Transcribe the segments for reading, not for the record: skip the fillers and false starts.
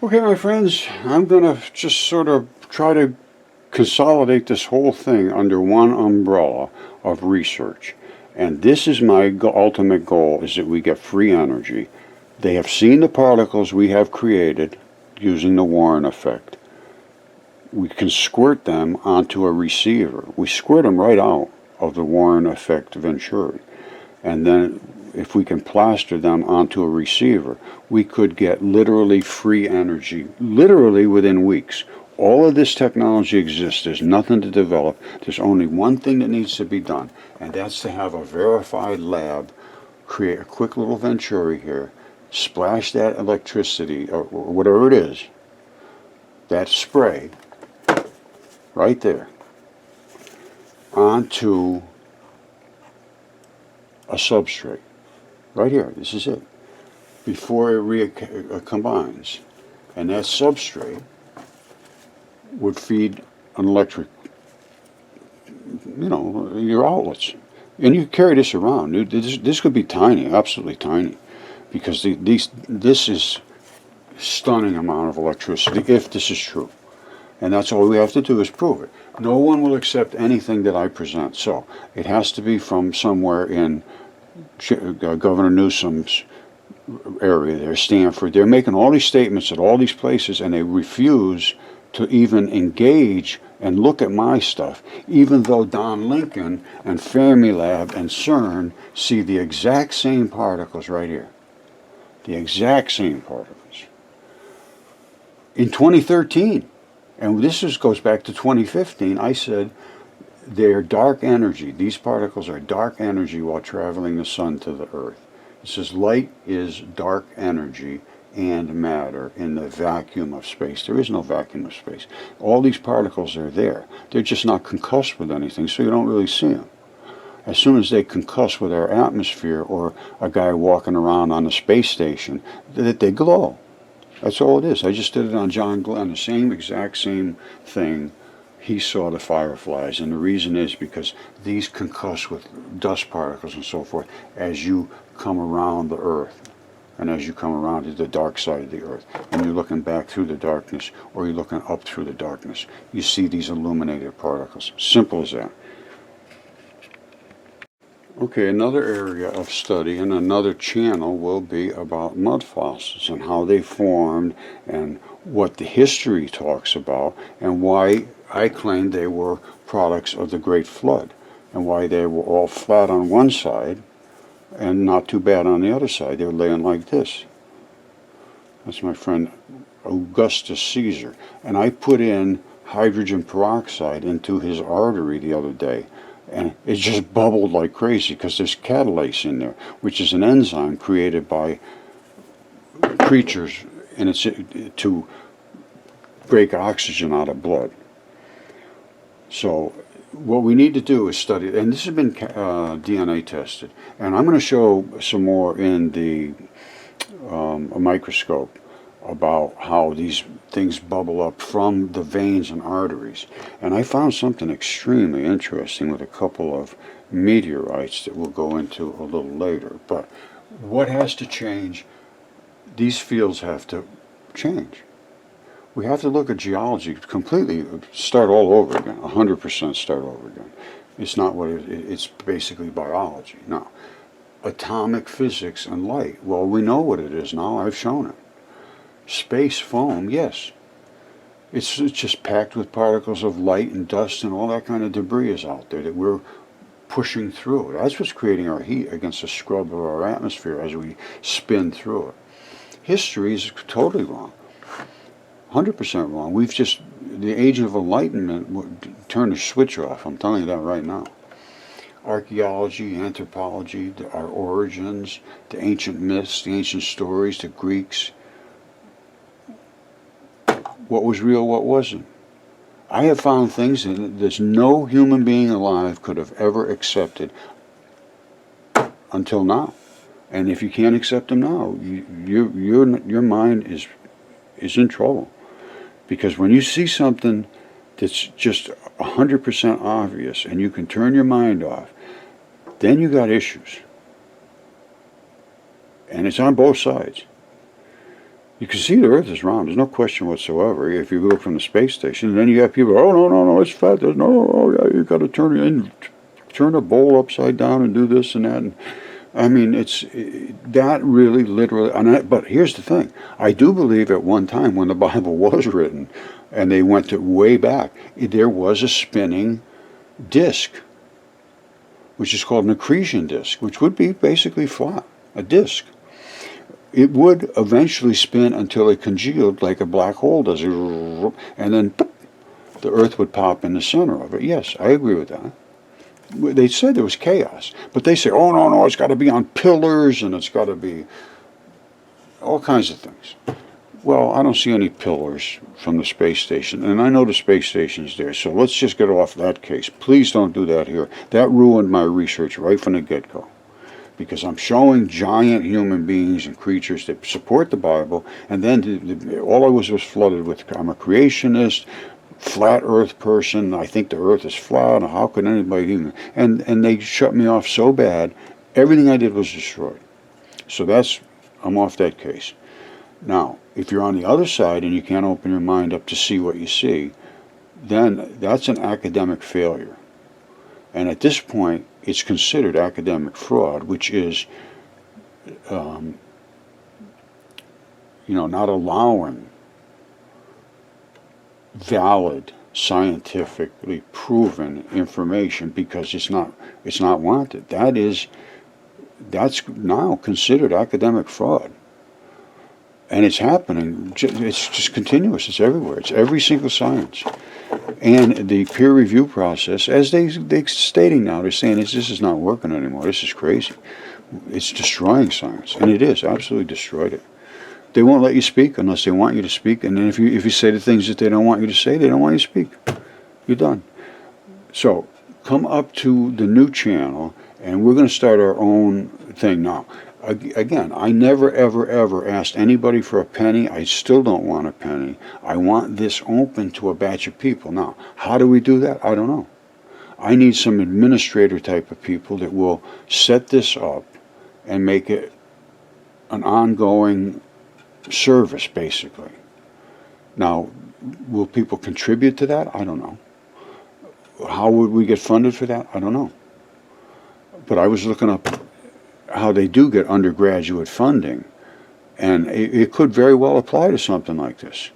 Okay, my friends, I'm going to just sort of try to consolidate this whole thing under one umbrella of research. And this is my ultimate goal, is that we get free energy. They have seen the particles we have created using the Warren effect. We can squirt them onto a receiver. We squirt them right out of the Warren effect venturi. And then if we can plaster them onto a receiver, we could get literally free energy, literally within weeks. All of this technology exists. There's nothing to develop. There's only one thing that needs to be done, and that's to have a verified lab create a quick little venturi here, splash that electricity, or whatever it is, that spray, right there, onto a substrate. Right here, this is it. Before it combines. And that substrate would feed an electric, your outlets. And you carry this around. This could be tiny, absolutely tiny. Because this is stunning amount of electricity, if this is true. And that's all we have to do is prove it. No one will accept anything that I present. So it has to be from somewhere in Governor Newsom's area there, Stanford. They're making all these statements at all these places, and they refuse to even engage and look at my stuff, even though Don Lincoln and Fermilab and CERN see the exact same particles right here. The exact same particles. In 2013, and this goes back to 2015, I said they're dark energy. These particles are dark energy while traveling the sun to the earth. It says light is dark energy and matter in the vacuum of space. There is no vacuum of space. All these particles are there. They're just not concussed with anything, so you don't really see them. As soon as they concuss with our atmosphere, or a guy walking around on a space station, they glow. That's all it is. I just did it on John Glenn, the exact same thing. He saw the fireflies, and the reason is because these concuss with dust particles and so forth as you come around the earth, and as you come around to the dark side of the earth, and you're looking back through the darkness, or you're looking up through the darkness, you see these illuminated particles. Simple as that. Okay, another area of study and another channel will be about mud fossils and how they formed, and what the history talks about, and why I claim they were products of the Great Flood, and why they were all flat on one side and not too bad on the other side. They were laying like this. That's my friend Augustus Caesar. And I put in hydrogen peroxide into his artery the other day, and it just bubbled like crazy because there's catalase in there, which is an enzyme created by creatures, and it's to break oxygen out of blood. So what we need to do is study, and this has been DNA tested, and I'm going to show some more in the a microscope about how these things bubble up from the veins and arteries. And I found something extremely interesting with a couple of meteorites that we'll go into a little later. But what has to change? These fields have to change. We have to look at geology completely, start all over again, 100% start over again. It's not what it's basically biology. Now, atomic physics and light, well, we know what it is now, I've shown it. Space foam, yes. It's just packed with particles of light and dust, and all that kind of debris is out there that we're pushing through. That's what's creating our heat against the scrub of our atmosphere as we spin through it. History is totally wrong. 100% wrong. We've just, the age of enlightenment, turned the switch off. I'm telling you that right now. Archaeology, anthropology, our origins, the ancient myths, the ancient stories, the Greeks. What was real, what wasn't. I have found things that there's no human being alive could have ever accepted until now. And if you can't accept them now, your mind is in trouble. Because when you see something that's just 100% obvious and you can turn your mind off, then you got issues. And it's on both sides. You can see the Earth is round. There's no question whatsoever. If you look from the space station, and then you have people, oh no, no, no, it's flat. There's no, oh yeah, you got to turn a bowl upside down and do this and that. And, I mean, it's that really literally. But here's the thing: I do believe at one time when the Bible was written, and they went to way back, there was a spinning disk, which is called an accretion disk, which would be basically flat, a disk. It would eventually spin until it congealed like a black hole does, and then the Earth would pop in the center of it. Yes, I agree with that. They said there was chaos, but they say, oh no, no, it's got to be on pillars and it's got to be all kinds of things. Well, I don't see any pillars from the space station, and I know the space station's there, so let's just get off that case. Please don't do that here. That ruined my research right from the get-go, because I'm showing giant human beings and creatures that support the Bible, and then all I was flooded with, I'm a creationist, flat earth person, I think the earth is flat, how could anybody even, and they shut me off so bad, everything I did was destroyed. So I'm off that case. Now, if you're on the other side and you can't open your mind up to see what you see, then that's an academic failure. And at this point, it's considered academic fraud, which is, not allowing valid, scientifically proven information because it's not wanted. That's now considered academic fraud. And it's happening, it's just continuous, it's everywhere, it's every single science. And the peer review process, as they're stating now, they're saying this is not working anymore, this is crazy. It's destroying science, and it is, absolutely destroyed it. They won't let you speak unless they want you to speak, and then if you say the things that they don't want you to say, they don't want you to speak. You're done. So, come up to the new channel, and we're going to start our own thing now. Again, I never, ever, ever asked anybody for a penny. I still don't want a penny. I want this open to a batch of people. Now, how do we do that? I don't know. I need some administrator type of people that will set this up and make it an ongoing service, basically. Now, will people contribute to that? I don't know. How would we get funded for that? I don't know. But I was looking up how they do get undergraduate funding, and it could very well apply to something like this.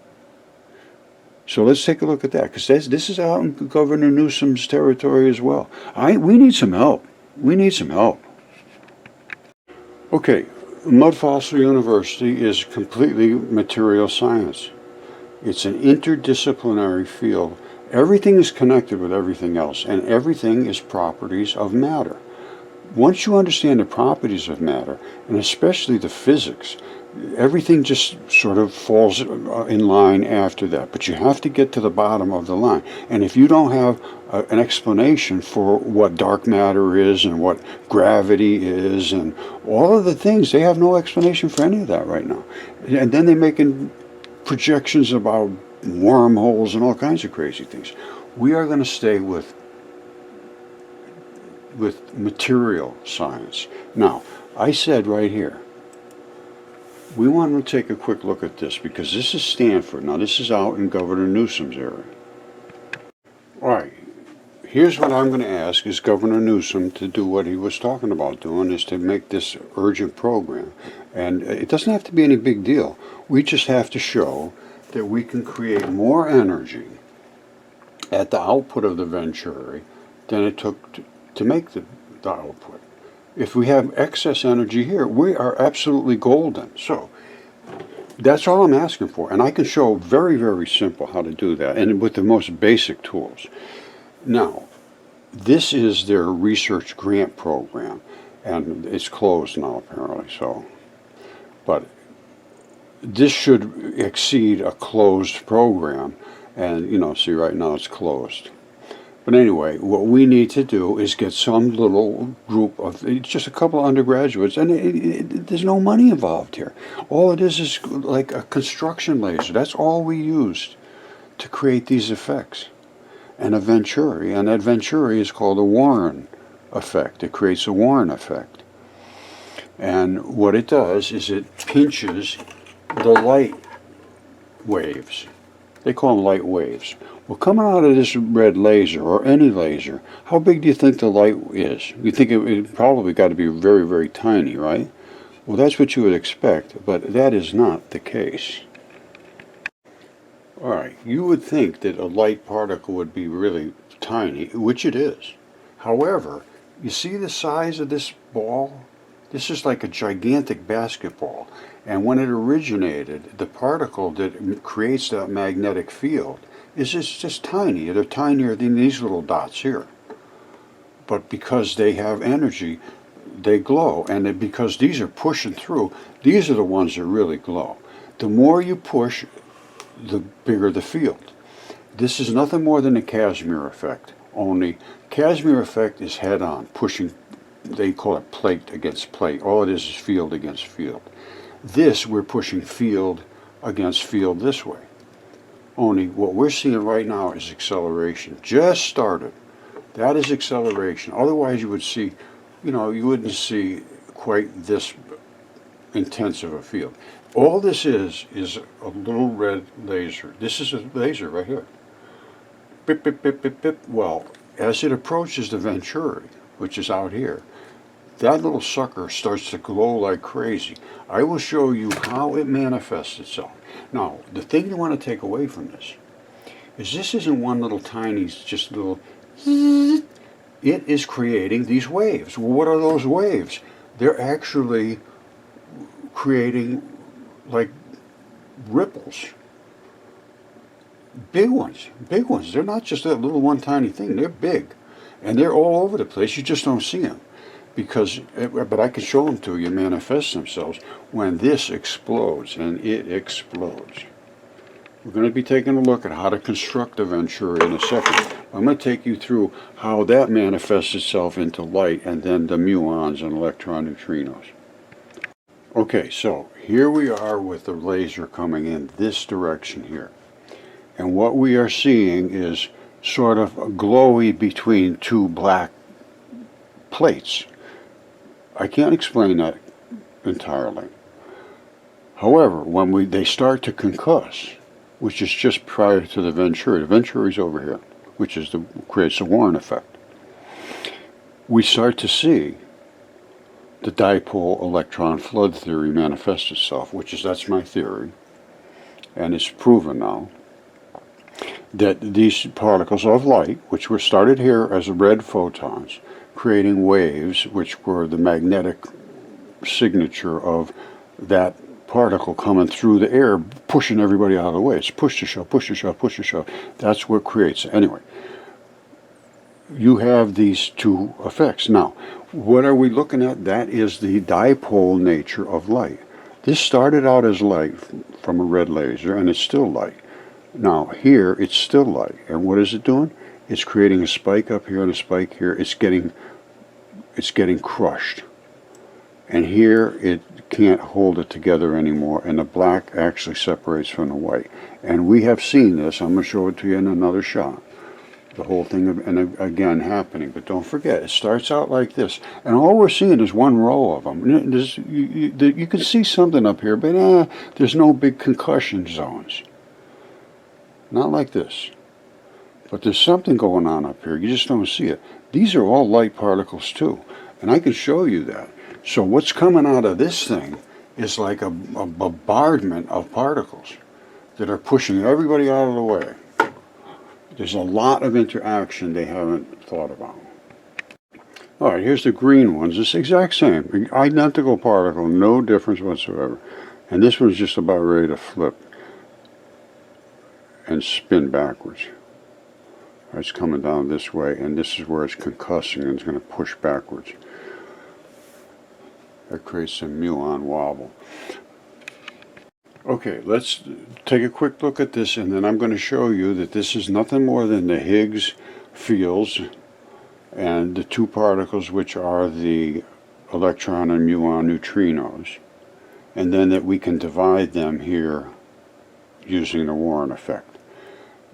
So let's take a look at that, because this is out in Governor Newsom's territory as well. We need some help. We need some help. Okay, Mud Fossil University is completely material science. It's an interdisciplinary field. Everything is connected with everything else, and everything is properties of matter. Once you understand the properties of matter, and especially the physics, everything just sort of falls in line after that. But you have to get to the bottom of the line. And if you don't have an explanation for what dark matter is and what gravity is and all of the things, they have no explanation for any of that right now. And then they're making projections about wormholes and all kinds of crazy things. We are going to stay with material science. Now, I said right here, we want to take a quick look at this because this is Stanford. Now, this is out in Governor Newsom's area. All right, here's what I'm going to ask is Governor Newsom to do what he was talking about doing, is to make this urgent program. And it doesn't have to be any big deal. We just have to show that we can create more energy at the output of the venturi than it took to make the output. If we have excess energy here, we are absolutely golden. So that's all I'm asking for. And I can show very, very simple how to do that, and with the most basic tools. Now, this is their research grant program, and it's closed now apparently. So, but this should exceed a closed program, and see right now it's closed. But anyway, what we need to do is get some little group of, just a couple of undergraduates, and there's no money involved here. All it is like a construction laser. That's all we used to create these effects. And a venturi, and that venturi is called a Warren effect. It creates a Warren effect. And what it does is it pinches the light waves. They call them light waves. Well, coming out of this red laser, or any laser, how big do you think the light is? You think it probably got to be very, very tiny, right? Well, that's what you would expect, but that is not the case. All right, you would think that a light particle would be really tiny, which it is. However, you see the size of this ball? This is like a gigantic basketball. And when it originated, the particle that creates that magnetic field is just tiny. They're tinier than these little dots here. But because they have energy, they glow. And because these are pushing through, these are the ones that really glow. The more you push, the bigger the field. This is nothing more than a Casimir effect. Only Casimir effect is head-on, pushing, they call it plate against plate. All it is field against field. This, we're pushing field against field this way. Only what we're seeing right now is acceleration. Just started. That is acceleration. Otherwise you would see, you wouldn't see quite this intense of a field. All this is a little red laser. This is a laser right here. Bip, bip, bip, bip, bip. Well, as it approaches the venturi, which is out here, that little sucker starts to glow like crazy. I will show you how it manifests itself. Now, the thing you want to take away from this isn't one little tiny, just little, it is creating these waves. Well, what are those waves? They're actually creating like ripples. Big ones. They're not just that little one tiny thing. They're big. And they're all over the place. You just don't see them. But I can show them to you, manifest themselves when this explodes, and it explodes. We're going to be taking a look at how to construct a venturi in a second. I'm going to take you through how that manifests itself into light, and then the muons and electron neutrinos. Okay, so here we are with the laser coming in this direction here. And what we are seeing is sort of glowy between two black plates. I can't explain that entirely. However, when they start to concuss, which is just prior to the venturi is over here, which is creates the Warren effect, we start to see the dipole electron flood theory manifest itself, that's my theory, and it's proven now, that these particles of light, which were started here as red photons, creating waves, which were the magnetic signature of that particle coming through the air, pushing everybody out of the way. It's push to shove, push to shove, push to shove. That's what creates it. Anyway, you have these two effects. Now, what are we looking at? That is the dipole nature of light. This started out as light from a red laser, and it's still light. Now, here, it's still light. And what is it doing? It's creating a spike up here and a spike here. It's getting crushed. And here, it can't hold it together anymore, and the black actually separates from the white. And we have seen this. I'm going to show it to you in another shot. The whole thing, and again, happening. But don't forget, it starts out like this. And all we're seeing is one row of them. You can see something up here, but there's no big concussion zones. Not like this. But there's something going on up here. You just don't see it. These are all light particles too. And I can show you that. So what's coming out of this thing is like a bombardment of particles that are pushing everybody out of the way. There's a lot of interaction they haven't thought about. All right, here's the green ones. It's the exact same. Identical particle, no difference whatsoever. And this one's just about ready to flip and spin backwards. It's coming down this way, and this is where it's concussing, and it's going to push backwards. That creates a muon wobble. Okay, let's take a quick look at this, and then I'm going to show you that this is nothing more than the Higgs fields and the two particles, which are the electron and muon neutrinos, and then that we can divide them here using the Warren effect.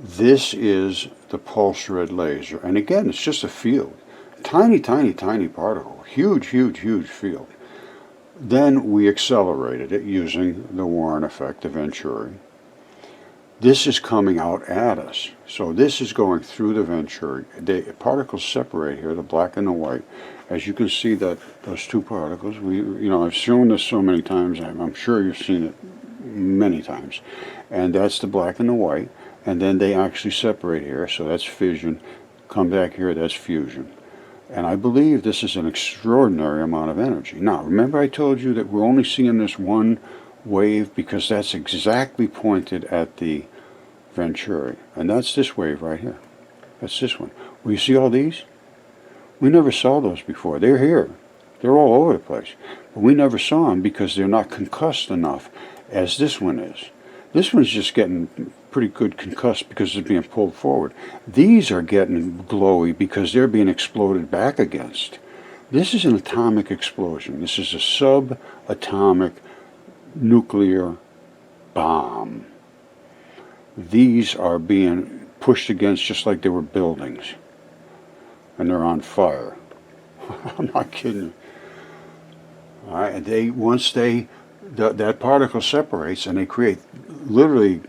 This is the pulse red laser, and again, it's just a field. Tiny, tiny, tiny particle. Huge, huge, huge field. Then we accelerated it using the Warren effect, the venturi. This is coming out at us. So this is going through the venturi. The particles separate here, the black and the white. As you can see that those two particles, I've shown this so many times, I'm sure you've seen it many times. And that's the black and the white. And then they actually separate here, so that's fission. Come back here, that's fusion. And I believe this is an extraordinary amount of energy. Now, remember I told you that we're only seeing this one wave because that's exactly pointed at the venturi. And that's this wave right here. That's this one. Well, you see all these? We never saw those before. They're here. They're all over the place. But we never saw them because they're not concussed enough as this one is. This one's just getting pretty good concussed because it's being pulled forward. These are getting glowy because they're being exploded back against. This is an atomic explosion. This is a subatomic nuclear bomb. These are being pushed against just like they were buildings. And they're on fire. I'm not kidding you. All right, that particle separates and they create literally,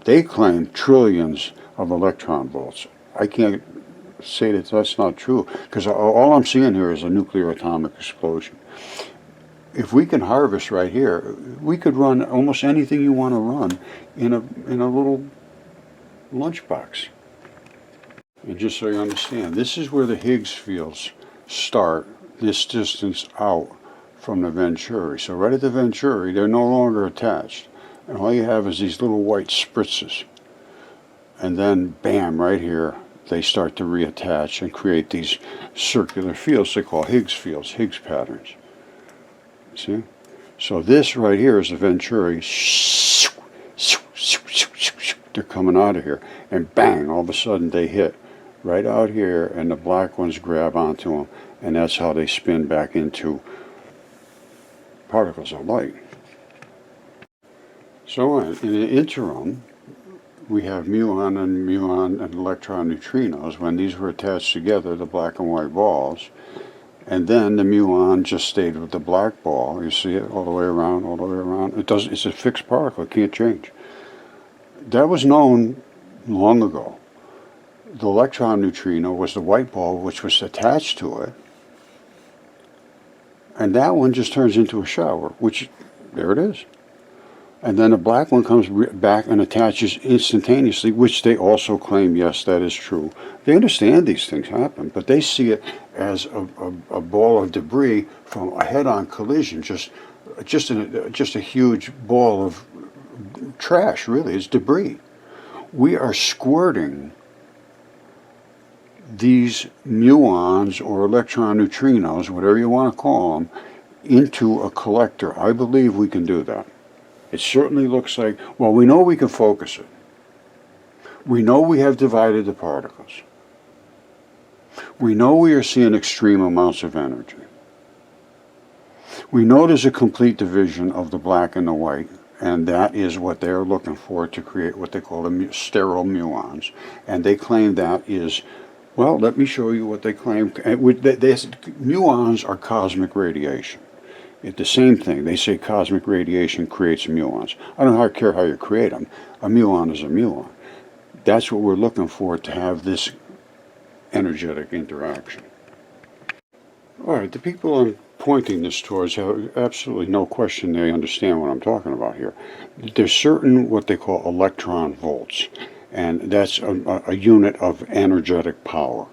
they claim trillions of electron volts. I can't say that that's not true because all I'm seeing here is a nuclear atomic explosion. If we can harvest right here, we could run almost anything you want to run in a little lunchbox. And just so you understand, this is where the Higgs fields start, this distance out from the venturi. So right at the venturi, they're no longer attached. And all you have is these little white spritzes. And then, bam, right here, they start to reattach and create these circular fields they call Higgs fields, Higgs patterns. See? So this right here is the venturi. They're coming out of here. And bang, all of a sudden they hit right out here, and the black ones grab onto them. And that's how they spin back into particles of light. So in the interim, we have muon and electron neutrinos. When these were attached together, the black and white balls, and then the muon just stayed with the black ball. You see it all the way around, all the way around. It's a fixed particle. It can't change. That was known long ago. The electron neutrino was the white ball which was attached to it. And that one just turns into a shower, which, there it is. And then the black one comes back and attaches instantaneously, which they also claim, yes, that is true. They understand these things happen, but they see it as a ball of debris from a head-on collision, just a huge ball of trash, really. It's debris. We are squirting these muons or electron neutrinos, whatever you want to call them, into a collector. I believe we can do that. It certainly looks like, well, we know we can focus it. We know we have divided the particles. We know we are seeing extreme amounts of energy. We know there's a complete division of the black and the white, and that is what they're looking for to create what they call the sterile muons. And they claim that is, well, let me show you what they claim. Muons are cosmic radiation. It's the same thing. They say cosmic radiation creates muons. I don't care how you create them. A muon is a muon. That's what we're looking for to have this energetic interaction. All right, the people I'm pointing this towards have absolutely no question they understand what I'm talking about here. There's certain what they call electron volts, and that's a unit of energetic power.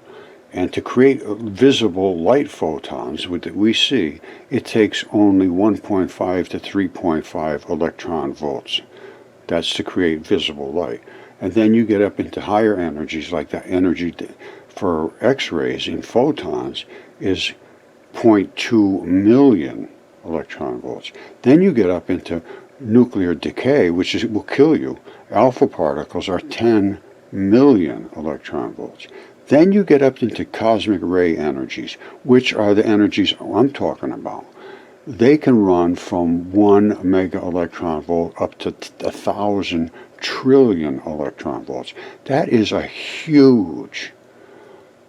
And to create visible light photons that we see, it takes only 1.5 to 3.5 electron volts. That's to create visible light. And then you get up into higher energies, like the energy for X-rays in photons is 0.2 million electron volts. Then you get up into nuclear decay, which will kill you. Alpha particles are 10 million electron volts. Then you get up into cosmic ray energies, which are the energies I'm talking about. They can run from 1 mega electron volt up to 1,000 trillion electron volts. That is a huge,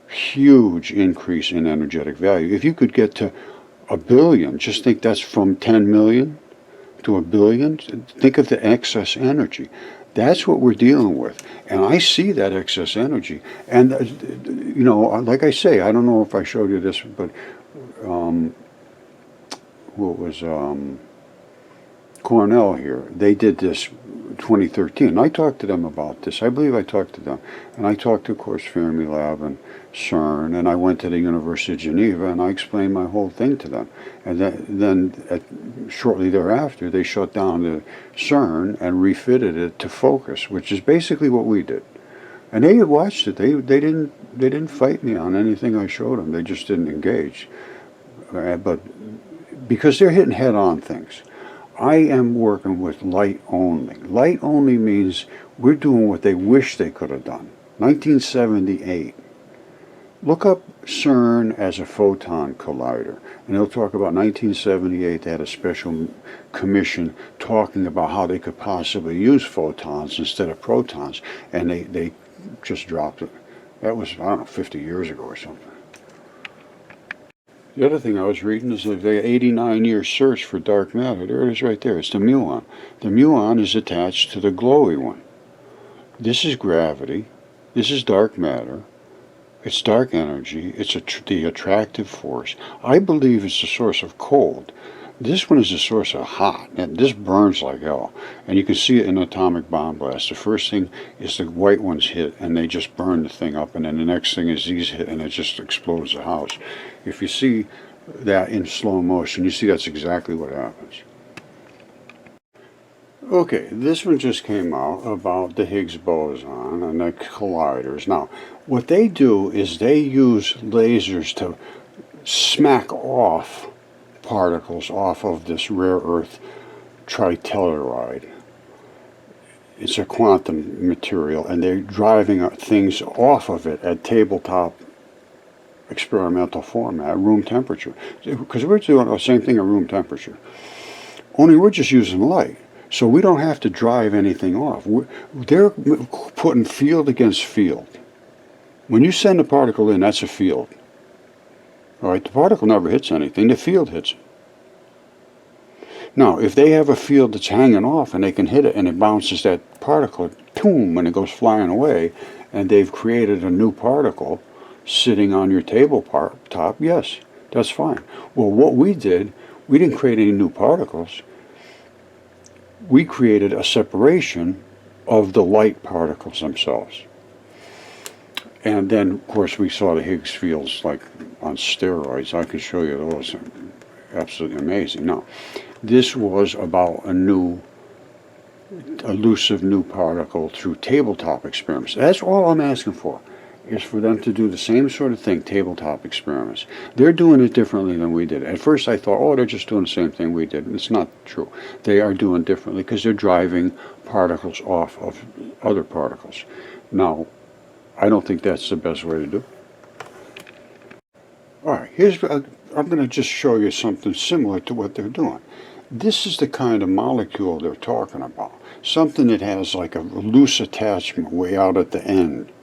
huge increase in energetic value. If you could get to a billion. Just think that's from 10 million to a billion. Think of the excess energy. That's what we're dealing with. And I see that excess energy. And, you know, like I say, I don't know if I showed you this, but what was Cornell here, they did this 2013. I talked to them about this. I believe I talked to them. And I talked to, of course, Fermilab and CERN, and I went to the University of Geneva, and I explained my whole thing to them. And then shortly thereafter, they shut down the CERN and refitted it to focus, which is basically what we did. And they watched it. They didn't fight me on anything I showed them. They just didn't engage. But because they're hitting head-on things. I am working with light only. Light only means we're doing what they wish they could have done. 1978. Look up CERN as a photon collider, and they'll talk about 1978. They had a special commission talking about how they could possibly use photons instead of protons, and they just dropped it. That was, I don't know, 50 years ago or something. The other thing I was reading is the 89-year search for dark matter. There it is right there. It's the muon. The muon is attached to the glowy one. This is gravity. This is dark matter. It's dark energy. It's the attractive force. I believe it's the source of cold. This one is the source of hot, and this burns like hell. And you can see it in an atomic bomb blast. The first thing is the white ones hit, and they just burn the thing up, and then the next thing is these hit, and it just explodes the house. If you see that in slow motion, you see that's exactly what happens. Okay, this one just came out about the Higgs boson and the colliders. Now, what they do is they use lasers to smack off particles off of this rare earth tritelluride. It's a quantum material, and they're driving things off of it at tabletop experimental format, room temperature. Because we're doing the same thing at room temperature. Only we're just using light. So we don't have to drive anything off. They're putting field against field. When you send a particle in, that's a field. All right, the particle never hits anything, the field hits it. Now, if they have a field that's hanging off and they can hit it and it bounces that particle, boom, and it goes flying away, and they've created a new particle sitting on your tabletop, yes, that's fine. Well, what we did, we didn't create any new particles. We created a separation of the light particles themselves. And then, of course, we saw the Higgs fields like on steroids. I can show you those. Absolutely amazing. Now, this was about a new, elusive new particle through tabletop experiments. That's all I'm asking for, is for them to do the same sort of thing, tabletop experiments. They're doing it differently than we did. At first I thought, oh, they're just doing the same thing we did. It's not true. They are doing differently because they're driving particles off of other particles. Now, I don't think that's the best way to do it. All right, I'm going to just show you something similar to what they're doing. This is the kind of molecule they're talking about. Something that has like a loose attachment way out at the end.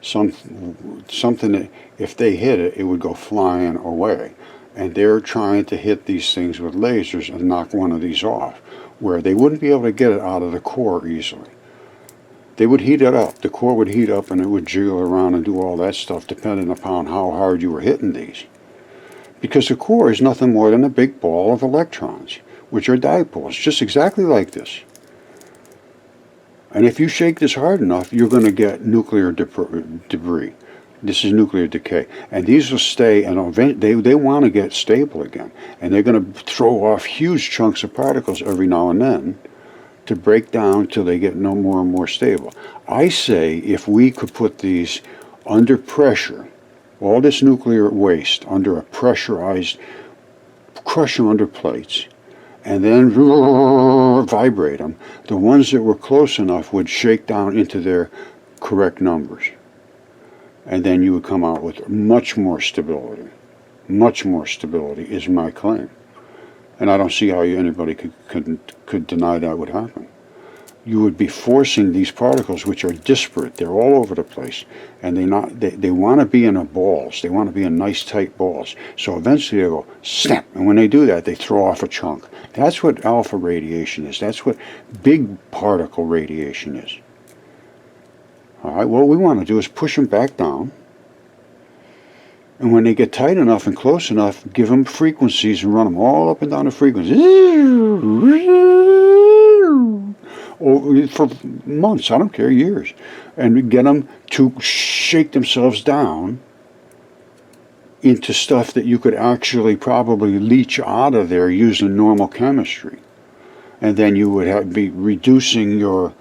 Something that if they hit it, it would go flying away. And they're trying to hit these things with lasers and knock one of these off, where they wouldn't be able to get it out of the core easily. They would heat it up. The core would heat up and it would jiggle around and do all that stuff depending upon how hard you were hitting these. Because the core is nothing more than a big ball of electrons, which are dipoles, just exactly like this. And if you shake this hard enough, you're going to get nuclear debris. This is nuclear decay. And these will stay, and they want to get stable again. And they're going to throw off huge chunks of particles every now and then to break down till they get no more and more stable. I say if we could put these under pressure, all this nuclear waste under a pressurized, crush them under plates, and then vibrate them, the ones that were close enough would shake down into their correct numbers. And then you would come out with much more stability. Much more stability is my claim. And I don't see how anybody could deny that would happen. you would be forcing these particles, which are disparate. They're all over the place, and they want to be in a balls. They want to be in nice tight balls. So eventually they go snap, and when they do that, they throw off a chunk. That's what alpha radiation is. That's what big particle radiation is. All right. What we want to do is push them back down, and when they get tight enough and close enough, give them frequencies and run them all up and down the frequencies. Or for months, I don't care, years, and get them to shake themselves down into stuff that you could actually probably leach out of there using normal chemistry. And then you would be reducing your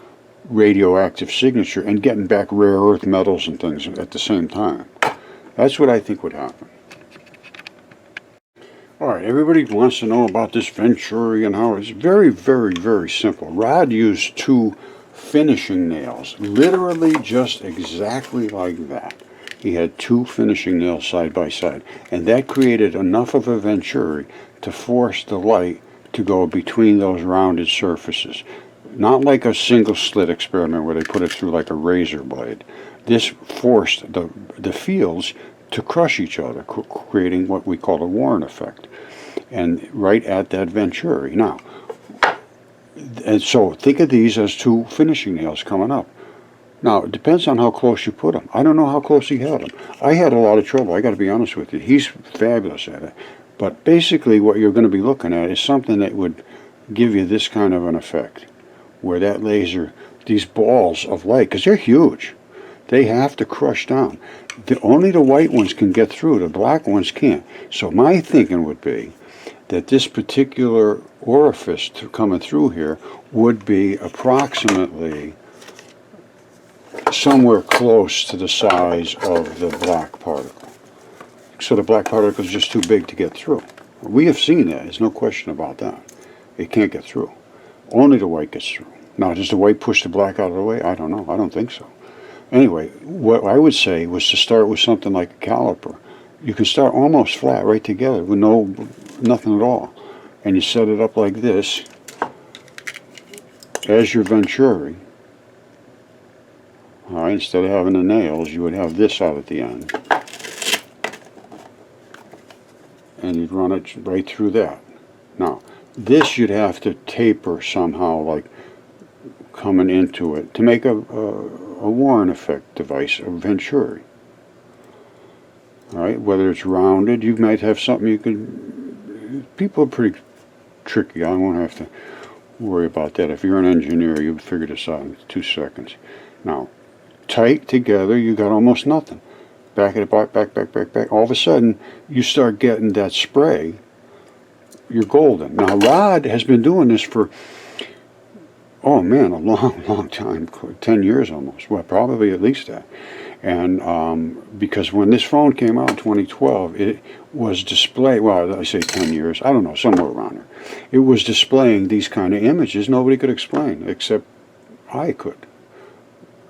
radioactive signature and getting back rare earth metals and things at the same time. That's what I think would happen. All right, everybody wants to know about this venturi and how it's very, very, very simple. Rod used 2 finishing nails, literally just exactly like that. He had 2 finishing nails side by side, and that created enough of a venturi to force the light to go between those rounded surfaces. Not like a single slit experiment where they put it through like a razor blade. This forced the fields to crush each other, creating what we call a Warren effect, and right at that venturi. Now, and so think of these as 2 finishing nails coming up. Now, it depends on how close you put them. I don't know how close he had them. I had a lot of trouble, I got to be honest with you. He's fabulous at it. But basically what you're going to be looking at is something that would give you this kind of an effect, where that laser, these balls of light, because they're huge, they have to crush down. Only the white ones can get through, the black ones can't. So my thinking would be that this particular orifice coming through here would be approximately somewhere close to the size of the black particle. So the black particle is just too big to get through. We have seen that, there's no question about that. It can't get through. Only the white gets through. Now, does the white push the black out of the way? I don't know, I don't think so. Anyway, what I would say was to start with something like a caliper. You can start almost flat right together with nothing at all. And you set it up like this as your venturi. All right, instead of having the nails, you would have this out at the end. And you'd run it right through that. Now, this you'd have to taper somehow, like coming into it, to make a Warren effect device, a venturi. All right, whether it's rounded, you might have something you can. People are pretty tricky. I won't have to worry about that. If you're an engineer, you'll figure this out in 2 seconds. Now, tight together, you got almost nothing. Back at it, back. All of a sudden, you start getting that spray. You're golden. Now, Rod has been doing this for, oh man, a long time, 10 years almost. Well, probably at least that. And because when this phone came out in 2012, it was displayed, well, I say 10 years, I don't know, somewhere around there. It was displaying these kind of images nobody could explain, except I could.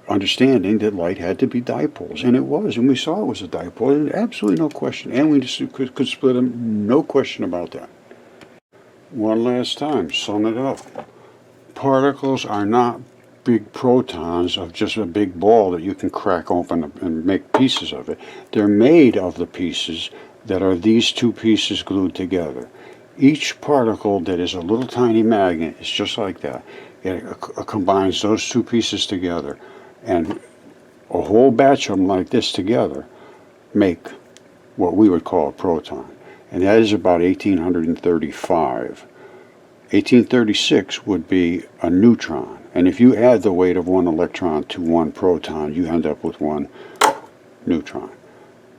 Understanding that light had to be dipoles, and it was, and we saw it was a dipole, and absolutely no question. And we just could split them, no question about that. One last time, sum it up. Particles are not big protons of just a big ball that you can crack open and make pieces of it. They're made of the pieces that are these 2 pieces glued together. Each particle that is a little tiny magnet is just like that. It combines those 2 pieces together, and a whole batch of them like this together make what we would call a proton. And that is about 1835. 1836 would be a neutron. And if you add the weight of 1 electron to 1 proton, you end up with 1 neutron.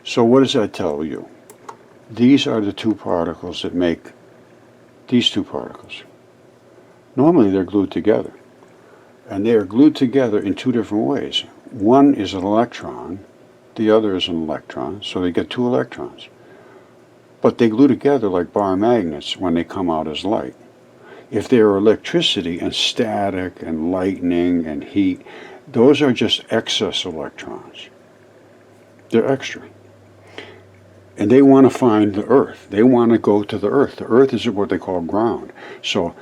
So what does that tell you? These are the 2 particles that make these 2 particles. Normally they're glued together. And they are glued together in 2 different ways. One is an electron, the other is an electron, so they get 2 electrons. But they glue together like bar magnets when they come out as light. If they are electricity and static and lightning and heat, those are just excess electrons. They're extra. And they want to find the Earth. They want to go to the Earth. The Earth is what they call ground. So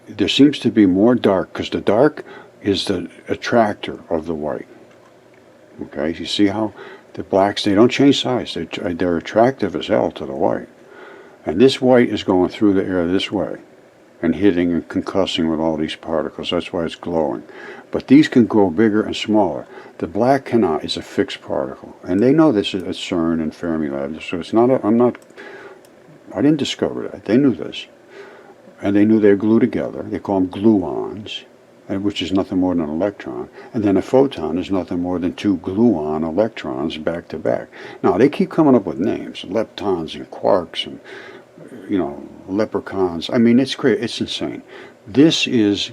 there seems to be more dark, because the dark is the attractor of the white. Okay, you see how the blacks, they don't change size. They're attractive as hell to the white. And this white is going through the air this way and hitting and concussing with all these particles. That's why it's glowing. But these can grow bigger and smaller. The black cannot. It's a fixed particle. And they know this at CERN and Fermilab. So it's not I didn't discover that. They knew this. And they knew they're glued together. They call them gluons, which is nothing more than an electron. And then a photon is nothing more than two gluon electrons back to back. Now, they keep coming up with names, leptons and quarks and, leprechauns. I mean, it's crazy. It's insane. This is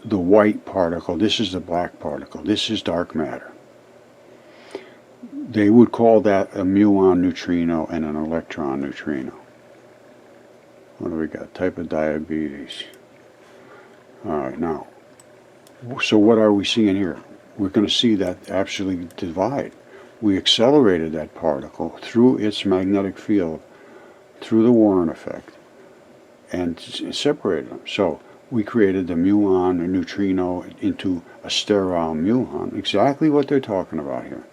the white particle. This is the black particle. This is dark matter. They would call that a muon neutrino and an electron neutrino. What do we got? Type of diabetes. All right, now, so what are we seeing here? We're going to see that actually divide. We accelerated that particle through its magnetic field, through the Warren effect, and separated them. So we created the muon or neutrino into a sterile muon, exactly what they're talking about here.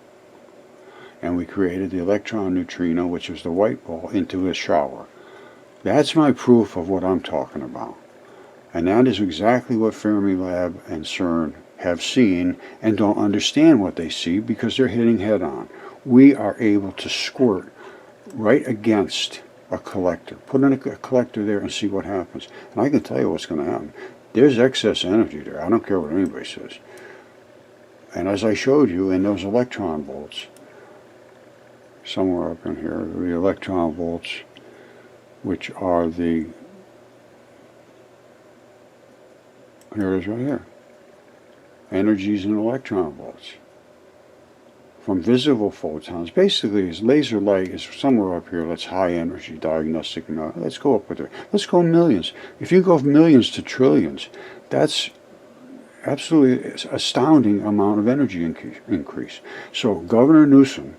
And we created the electron neutrino, which was the white ball, into a shower. That's my proof of what I'm talking about. And that is exactly what Fermilab and CERN have seen and don't understand what they see because they're hitting head on. We are able to squirt right against a collector. Put in a collector there and see what happens. And I can tell you what's going to happen. There's excess energy there. I don't care what anybody says. And as I showed you in those electron volts, somewhere up in here, the electron volts, which are the, here it is right here, energies in electron volts. From visible photons, basically is laser light is somewhere up here, that's high energy diagnostic. Let's go up with it. Let's go millions. If you go millions to trillions, that's absolutely astounding amount of energy increase. So Governor Newsom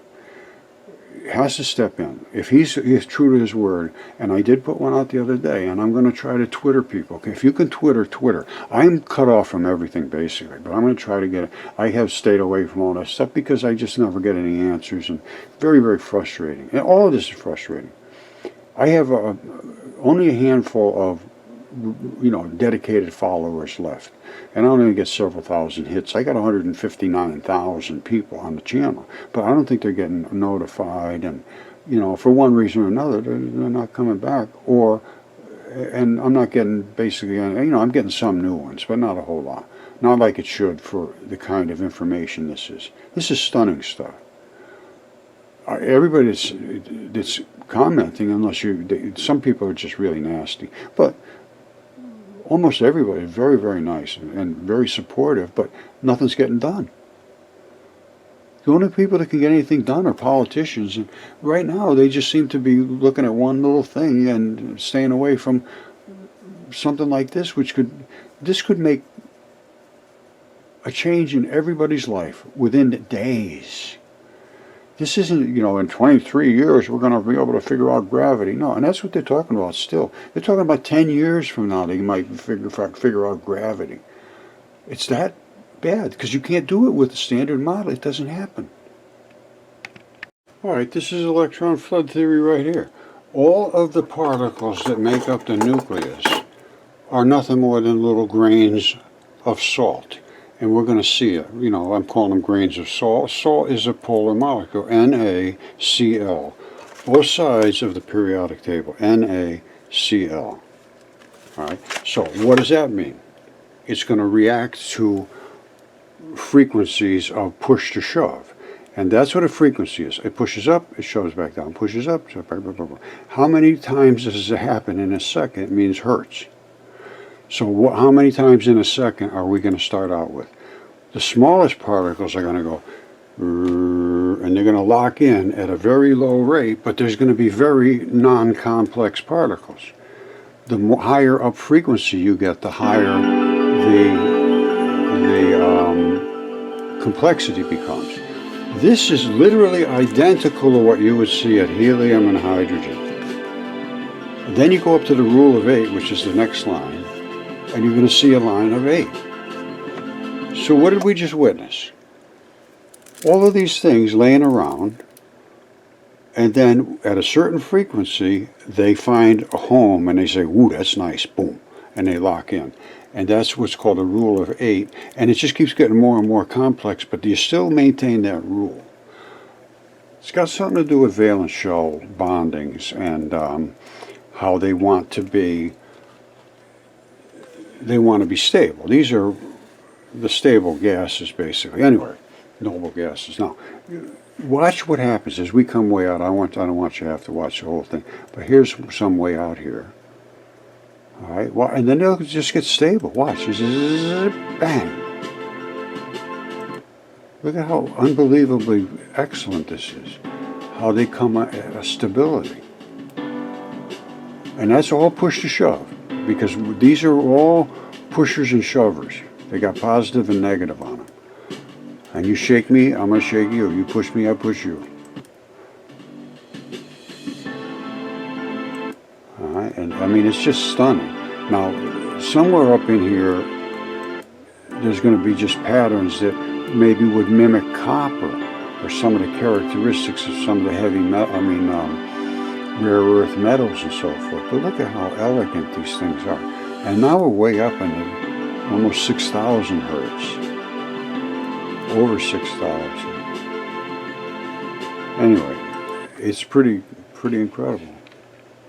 has to step in. If he's true to his word, and I did put one out the other day, and I'm going to try to Twitter people. Okay, if you can Twitter. I'm cut off from everything basically, but I'm going to try to get it. I have stayed away from all that stuff because I just never get any answers, and very, very frustrating. And all of this is frustrating. I have only a handful of dedicated followers left. And I only get several thousand hits. I got 159,000 people on the channel. But I don't think they're getting notified. And, for one reason or another, they're not coming back. And I'm not getting basically, I'm getting some new ones, but not a whole lot. Not like it should for the kind of information this is. This is stunning stuff. Everybody that's commenting, unless some people are just really nasty. But almost everybody is very, very nice and very supportive, but nothing's getting done. The only people that can get anything done are politicians, and right now they just seem to be looking at one little thing and staying away from something like this, this could make a change in everybody's life within days. This isn't, in 23 years we're going to be able to figure out gravity. No, and that's what they're talking about still. They're talking about 10 years from now they might figure out gravity. It's that bad because you can't do it with the standard model. It doesn't happen. All right, this is electron flood theory right here. All of the particles that make up the nucleus are nothing more than little grains of salt. And we're going to see it. I'm calling them grains of salt. Salt is a polar molecule, NaCl. Both sides of the periodic table, NaCl. All right. So what does that mean? It's going to react to frequencies of push to shove. And that's what a frequency is. It pushes up, it shoves back down. Pushes up, shoves back down. How many times does it happen in a second? It means hertz. So how many times in a second are we going to start out with? The smallest particles are going to go, and they're going to lock in at a very low rate, but there's going to be very non-complex particles. The higher up frequency you get, the higher the complexity becomes. This is literally identical to what you would see at helium and hydrogen. Then you go up to the rule of 8, which is the next line, and you're going to see a line of 8. So what did we just witness? All of these things laying around, and then at a certain frequency, they find a home and they say, "Ooh, that's nice," boom, and they lock in. And that's what's called a rule of 8. And it just keeps getting more and more complex, but you still maintain that rule. It's got something to do with valence shell bondings and how they want to be stable. These are the stable gases, basically. Anyway, noble gases. Now, watch what happens as we come way out. I don't want you to have to watch the whole thing, but here's some way out here. All right, well, and then they'll just get stable. Watch, bang. Look at how unbelievably excellent this is. How they come at a stability. And that's all push to shove, because these are all pushers and shovers. They got positive and negative on them. And you shake me, I'm going to shake you. You push me, I push you. All right, and I mean, it's just stunning. Now, somewhere up in here, there's going to be just patterns that maybe would mimic copper or some of the characteristics of some of the heavy rare earth metals and so forth. But look at how elegant these things are. And now we're way up in the almost 6,000 hertz. Over 6,000. Anyway, it's pretty incredible.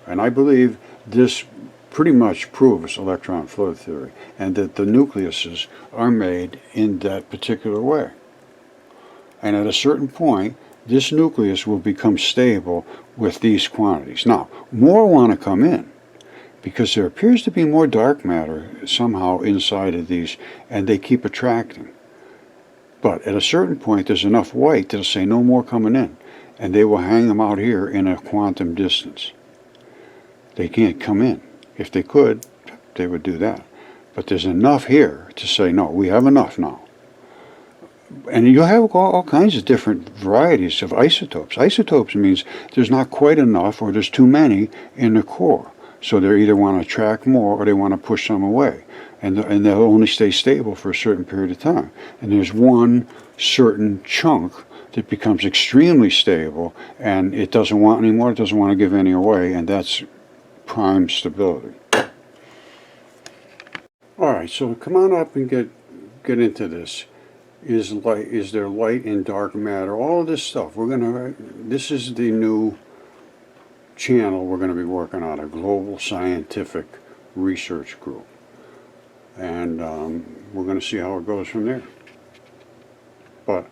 And I believe this pretty much proves electron flow theory, and that the nucleuses are made in that particular way. And at a certain point, this nucleus will become stable with these quantities. Now, more want to come in, because there appears to be more dark matter somehow inside of these, and they keep attracting. But at a certain point, there's enough white that'll say no more coming in, and they will hang them out here in a quantum distance. They can't come in. If they could, they would do that. But there's enough here to say, no, we have enough now. And you'll have all kinds of different varieties of isotopes. Isotopes means there's not quite enough or there's too many in the core. So they either want to attract more or they want to push some away. And they'll only stay stable for a certain period of time. And there's one certain chunk that becomes extremely stable, and it doesn't want any more, it doesn't want to give any away, and that's prime stability. All right, so come on up and get into this. Is there light in dark matter? All of this stuff. This is the new channel we're going to be working on, a global scientific research group, and we're going to see how it goes from there. But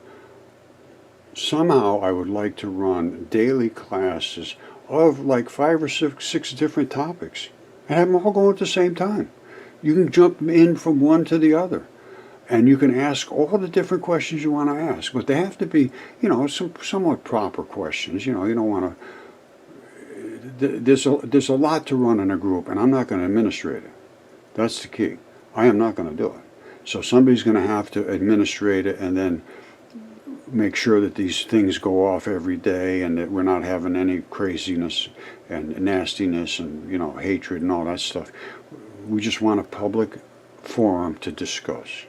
somehow I would like to run daily classes of like 5 or 6 different topics and have them all go at the same time. You can jump in from one to the other, and you can ask all the different questions you want to ask, but they have to be, some somewhat proper questions. You don't want to. There's a lot to run in a group, and I'm not going to administrate it. That's the key. I am not going to do it. So somebody's going to have to administrate it, and then make sure that these things go off every day, and that we're not having any craziness and nastiness and hatred and all that stuff. We just want a public forum to discuss,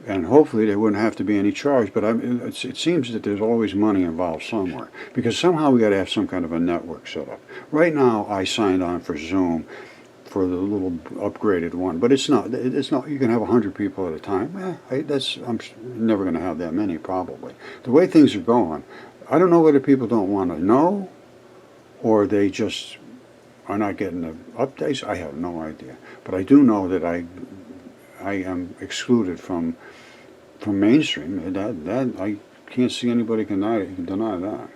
and hopefully there wouldn't have to be any charge. But it seems that there's always money involved somewhere, because somehow we got to have some kind of a network set up. Right now, I signed on for Zoom for the little upgraded one, but it's not. You can have 100 people at a time. I'm never going to have that many, probably. The way things are going, I don't know whether people don't want to know, or they just are not getting the updates. I have no idea. But I do know that I am excluded from mainstream. That I can't see anybody can deny that.